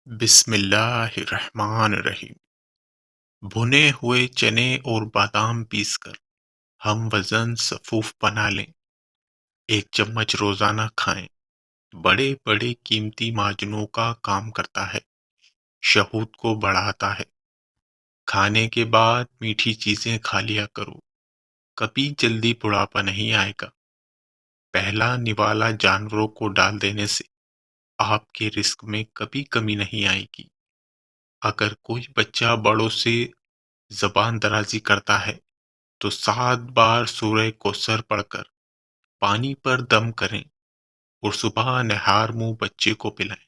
بسم اللہ الرحمن الرحیم۔ بھنے ہوئے چنے اور بادام پیس کر ہم وزن صفوف بنا لیں، 1 چمچ روزانہ کھائیں۔ بڑے بڑے قیمتی معجنوں کا کام کرتا ہے، شہوت کو بڑھاتا ہے۔ کھانے کے بعد میٹھی چیزیں کھا لیا کرو، کبھی جلدی بڑھاپا نہیں آئے گا۔ پہلا نوالا جانوروں کو ڈال دینے سے آپ کے رزق میں کبھی کمی نہیں آئے گی۔ اگر کوئی بچہ بڑوں سے زبان درازی کرتا ہے تو 7 بار سورہ کوثر پڑھ کر پانی پر دم کریں اور صبح نہار منہ بچے کو پلائیں۔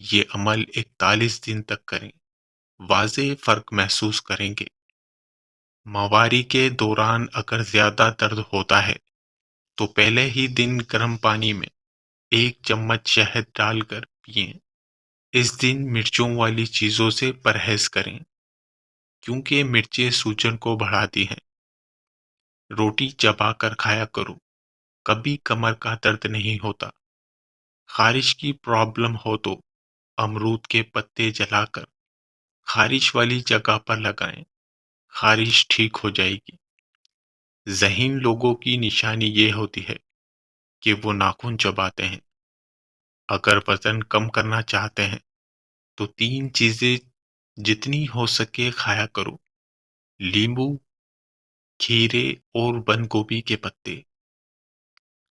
یہ عمل 41 دن تک کریں، واضح فرق محسوس کریں گے۔ ماہواری کے دوران اگر زیادہ درد ہوتا ہے تو پہلے ہی دن گرم پانی میں 1 چمچ شہد ڈال کر پئیں۔ اس دن مرچوں والی چیزوں سے پرہیز کریں کیونکہ مرچیں سوجن کو بڑھاتی ہیں۔ روٹی چبا کر کھایا کرو، کبھی کمر کا درد نہیں ہوتا۔ خارش کی پرابلم ہو تو امرود کے پتے جلا کر خارش والی جگہ پر لگائیں، خارش ٹھیک ہو جائے گی۔ ذہین لوگوں کی نشانی یہ ہوتی ہے کہ وہ ناخن چباتے ہیں۔ اگر وزن کم کرنا چاہتے ہیں تو 3 چیزیں جتنی ہو سکے کھایا کرو: لیمبو، کھیرے اور بند گوبھی کے پتے۔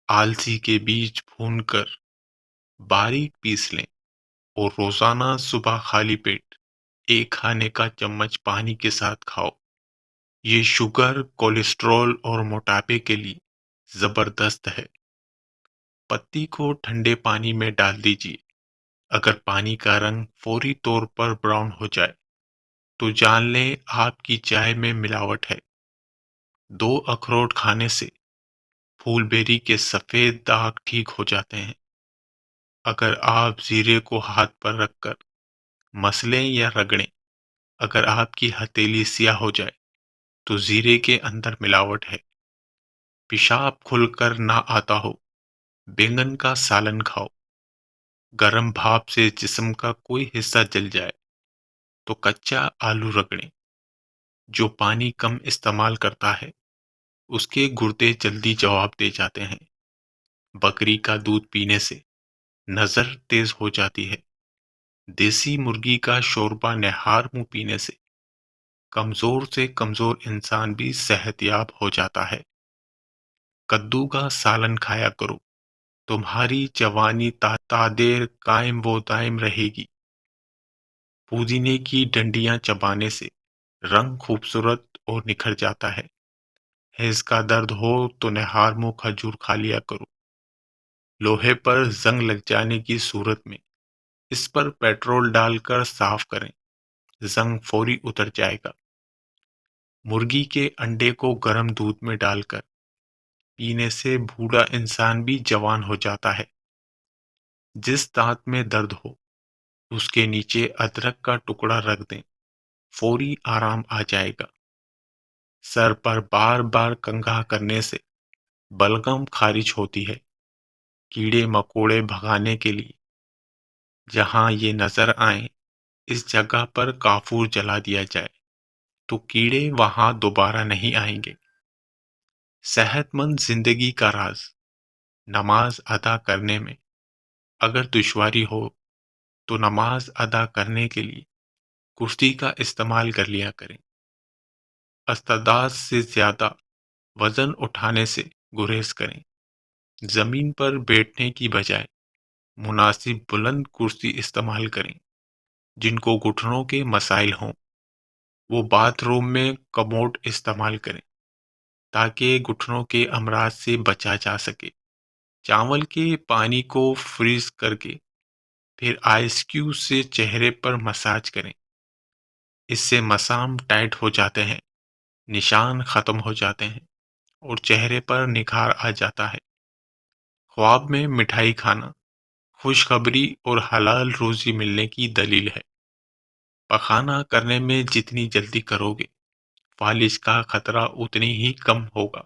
آلسی کے بیج بھون کر باریک پیس لیں اور روزانہ صبح خالی پیٹ 1 کھانے کا چمچ پانی کے ساتھ کھاؤ۔ یہ شوگر، کولیسٹرول اور موٹاپے کے لیے زبردست ہے۔ پتی کو ٹھنڈے پانی میں ڈال دیجیے۔ اگر پانی کا رنگ فوری طور پر براؤن ہو جائے تو جان لیں آپ کی چائے میں ملاوٹ ہے۔ 2 اخروٹ کھانے سے پھول بیری کے سفید داغ ٹھیک ہو جاتے ہیں۔ اگر آپ زیرے کو ہاتھ پر رکھ کر مسلیں یا رگڑیں، اگر آپ کی ہتھیلی سیاہ ہو جائے تو زیرے کے اندر ملاوٹ ہے۔ پیشاب کھل کر نہ آتا ہو، بینگن کا سالن کھاؤ۔ گرم بھاپ سے جسم کا کوئی حصہ جل جائے تو کچا آلو رگڑیں۔ جو پانی کم استعمال کرتا ہے اس کے گردے جلدی جواب دے جاتے ہیں۔ بکری کا دودھ پینے سے نظر تیز ہو جاتی ہے۔ دیسی مرغی کا شوربہ نہار منہ پینے سے کمزور سے کمزور انسان بھی صحت یاب ہو جاتا ہے۔ کدو کا سالن کھایا کرو، تمہاری جوانی تا دیر قائم و دائم رہے گی۔ پودینے کی ڈنڈیاں چبانے سے رنگ خوبصورت اور نکھر جاتا ہے۔ حیض کا درد ہو تو نہار منہ کھجور کھا لیا کرو۔ لوہے پر زنگ لگ جانے کی صورت میں اس پر پیٹرول ڈال کر صاف کریں، زنگ فوری اتر جائے گا۔ مرغی کے انڈے کو گرم دودھ میں ڈال کر پینے سے بوڑھا انسان بھی جوان ہو جاتا ہے۔ جس دانت میں درد ہو اس کے نیچے ادرک کا ٹکڑا رکھ دیں، فوری آرام آ جائے گا۔ سر پر بار بار کنگھا کرنے سے بلغم خارج ہوتی ہے۔ کیڑے مکوڑے بھگانے کے لیے جہاں یہ نظر آئیں اس جگہ پر کافور جلا دیا جائے تو کیڑے وہاں دوبارہ نہیں آئیں گے۔ صحت مند زندگی کا راز: نماز ادا کرنے میں اگر دشواری ہو تو نماز ادا کرنے کے لیے کرسی کا استعمال کر لیا کریں۔ استعداد سے زیادہ وزن اٹھانے سے گریز کریں۔ زمین پر بیٹھنے کی بجائے مناسب بلند کرسی استعمال کریں۔ جن کو گھٹنوں کے مسائل ہوں وہ باتھ روم میں کموڈ استعمال کریں تاکہ گھٹنوں کے امراض سے بچا جا سکے۔ چاول کے پانی کو فریز کر کے پھر آئس کیوب سے چہرے پر مساج کریں۔ اس سے مسام ٹائٹ ہو جاتے ہیں، نشان ختم ہو جاتے ہیں اور چہرے پر نکھار آ جاتا ہے۔ خواب میں مٹھائی کھانا خوشخبری اور حلال روزی ملنے کی دلیل ہے۔ پخانا کرنے میں جتنی جلدی کرو گے فالج کا خطرہ اتنی ہی کم ہوگا۔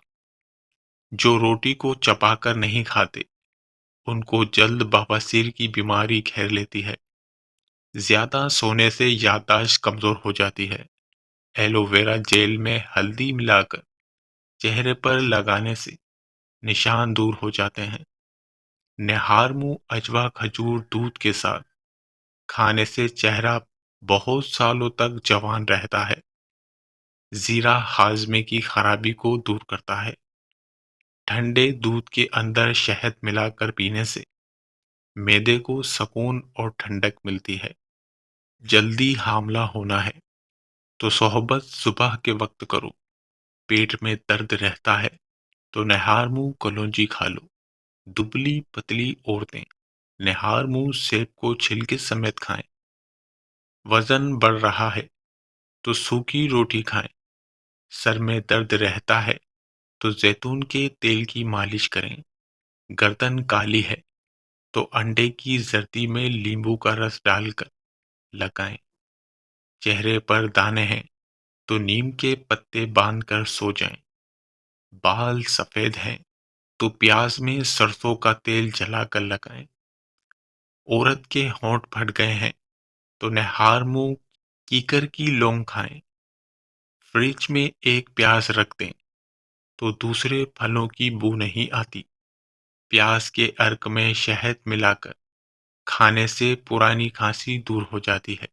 جو روٹی کو چبا کر نہیں کھاتے ان کو جلد بواسیر کی بیماری گھیر لیتی ہے۔ زیادہ سونے سے یادداشت کمزور ہو جاتی ہے۔ ایلو ویرا جیل میں ہلدی ملا کر چہرے پر لگانے سے نشان دور ہو جاتے ہیں۔ نہار منہ اجوا کھجور دودھ کے ساتھ کھانے سے چہرہ بہت سالوں تک جوان رہتا ہے۔ زیرہ ہاضمے کی خرابی کو دور کرتا ہے۔ ٹھنڈے دودھ کے اندر شہد ملا کر پینے سے معدے کو سکون اور ٹھنڈک ملتی ہے۔ جلدی حاملہ ہونا ہے تو صحبت صبح کے وقت کرو۔ پیٹ میں درد رہتا ہے تو نہار منہ کلونجی کھا لو۔ دبلی پتلی عورتیں نہار منہ سیب کو چھلکے سمیت کھائیں۔ وزن بڑھ رہا ہے تو سوکھی روٹی کھائیں۔ سر میں درد رہتا ہے تو زیتون کے تیل کی مالش کریں۔ گردن کالی ہے تو انڈے کی زردی میں لیمبو کا رس ڈال کر لگائیں۔ چہرے پر دانے ہیں تو نیم کے پتے باندھ کر سو جائیں۔ بال سفید ہیں تو پیاز میں سرسوں کا تیل جلا کر لگائیں۔ عورت کے ہونٹ پھٹ گئے ہیں تو نہار منہ کیکر کی لونگ کھائیں۔ فریج میں ایک پیاز رکھ دیں تو دوسرے پھلوں کی بو نہیں آتی۔ پیاز کے ارک میں شہد ملا کر کھانے سے پرانی کھانسی دور ہو جاتی ہے۔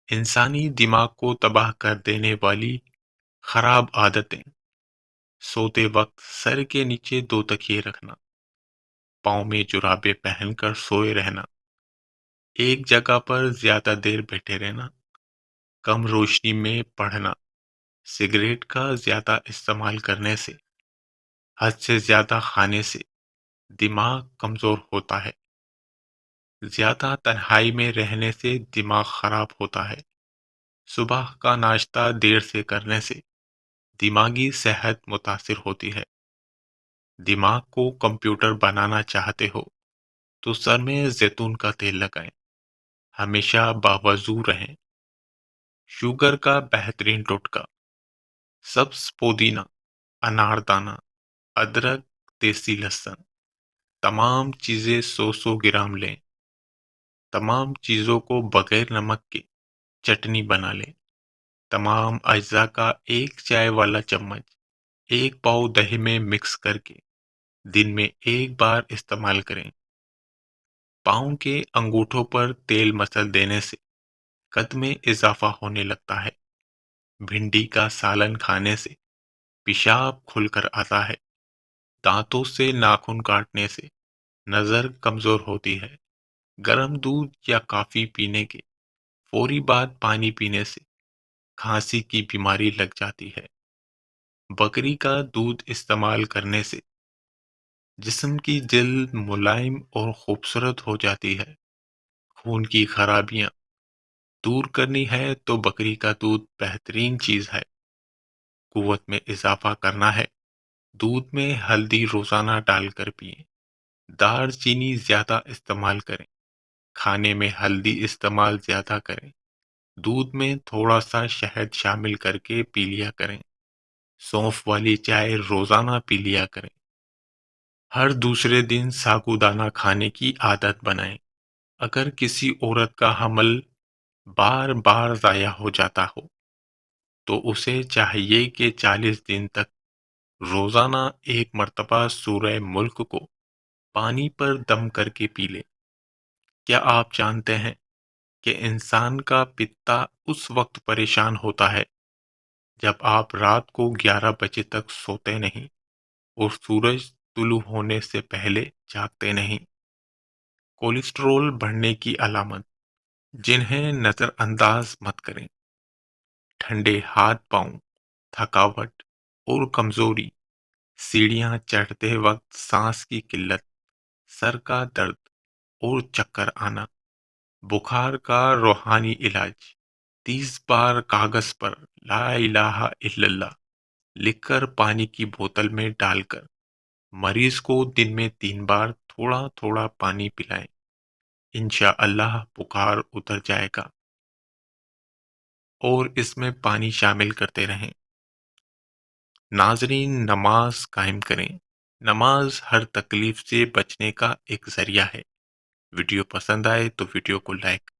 انسانی دماغ کو تباہ کر دینے والی خراب عادتیں: سوتے وقت سر کے نیچے 2 تکیے رکھنا، پاؤں میں جرابیں پہن کر سوئے رہنا، ایک جگہ پر زیادہ دیر بیٹھے رہنا، کم روشنی میں پڑھنا، سگریٹ کا زیادہ استعمال کرنے سے، حد سے زیادہ کھانے سے دماغ کمزور ہوتا ہے، زیادہ تنہائی میں رہنے سے دماغ خراب ہوتا ہے، صبح کا ناشتہ دیر سے کرنے سے دماغی صحت متاثر ہوتی ہے۔ دماغ کو کمپیوٹر بنانا چاہتے ہو تو سر میں زیتون کا تیل لگائیں۔ ہمیشہ باوضو رہیں۔ شوگر کا بہترین ٹوٹکا: سبز پودینہ، اناردانہ، ادرک، دیسی لہسن، تمام چیزیں 100 گرام لیں۔ تمام چیزوں کو بغیر نمک کے چٹنی بنا لیں۔ تمام اجزاء کا ایک چائے والا چمچ ایک پاؤ دہی میں مکس کر کے دن میں ایک بار استعمال کریں۔ پاؤں کے انگوٹھوں پر تیل مسل دینے سے قد میں اضافہ ہونے لگتا ہے۔ بھنڈی کا سالن کھانے سے پیشاب کھل کر آتا ہے۔ دانتوں سے ناخن کاٹنے سے نظر کمزور ہوتی ہے۔ گرم دودھ یا کافی پینے کے فوری بعد پانی پینے سے کھانسی کی بیماری لگ جاتی ہے۔ بکری کا دودھ استعمال کرنے سے جسم کی جلد ملائم اور خوبصورت ہو جاتی ہے۔ خون کی خرابیاں دور کرنی ہے تو بکری کا دودھ بہترین چیز ہے۔ قوت میں اضافہ کرنا ہے، دودھ میں ہلدی روزانہ ڈال کر پئیں۔ دار چینی زیادہ استعمال کریں۔ کھانے میں ہلدی استعمال زیادہ کریں۔ دودھ میں تھوڑا سا شہد شامل کر کے پی لیا کریں۔ سونف والی چائے روزانہ پی لیا کریں۔ ہر دوسرے دن ساگودانہ کھانے کی عادت بنائیں۔ اگر کسی عورت کا حمل بار بار ضائع ہو جاتا ہو تو اسے چاہیے کہ 40 دن تک روزانہ ایک مرتبہ سورہ ملک کو پانی پر دم کر کے پی لے۔ کیا آپ جانتے ہیں کہ انسان کا پتا اس وقت پریشان ہوتا ہے جب آپ رات کو 11 بجے تک سوتے نہیں اور سورج طلوع ہونے سے پہلے جاگتے نہیں؟ کولیسٹرول بڑھنے کی علامت جنہیں نظر انداز مت کریں: ٹھنڈے ہاتھ پاؤں، تھکاوٹ اور کمزوری، سیڑھیاں چڑھتے وقت سانس کی قلت، سر کا درد اور چکر آنا۔ بخار کا روحانی علاج: 30 بار کاغذ پر لا الہ الا اللہ لکھ کر پانی کی بوتل میں ڈال کر مریض کو دن میں 3 بار تھوڑا تھوڑا پانی پلائیں۔ انشاءاللہ بخار اتر جائے گا۔ اور اس میں پانی شامل کرتے رہیں۔ ناظرین، نماز قائم کریں۔ نماز ہر تکلیف سے بچنے کا ایک ذریعہ ہے۔ ویڈیو پسند آئے تو ویڈیو کو لائک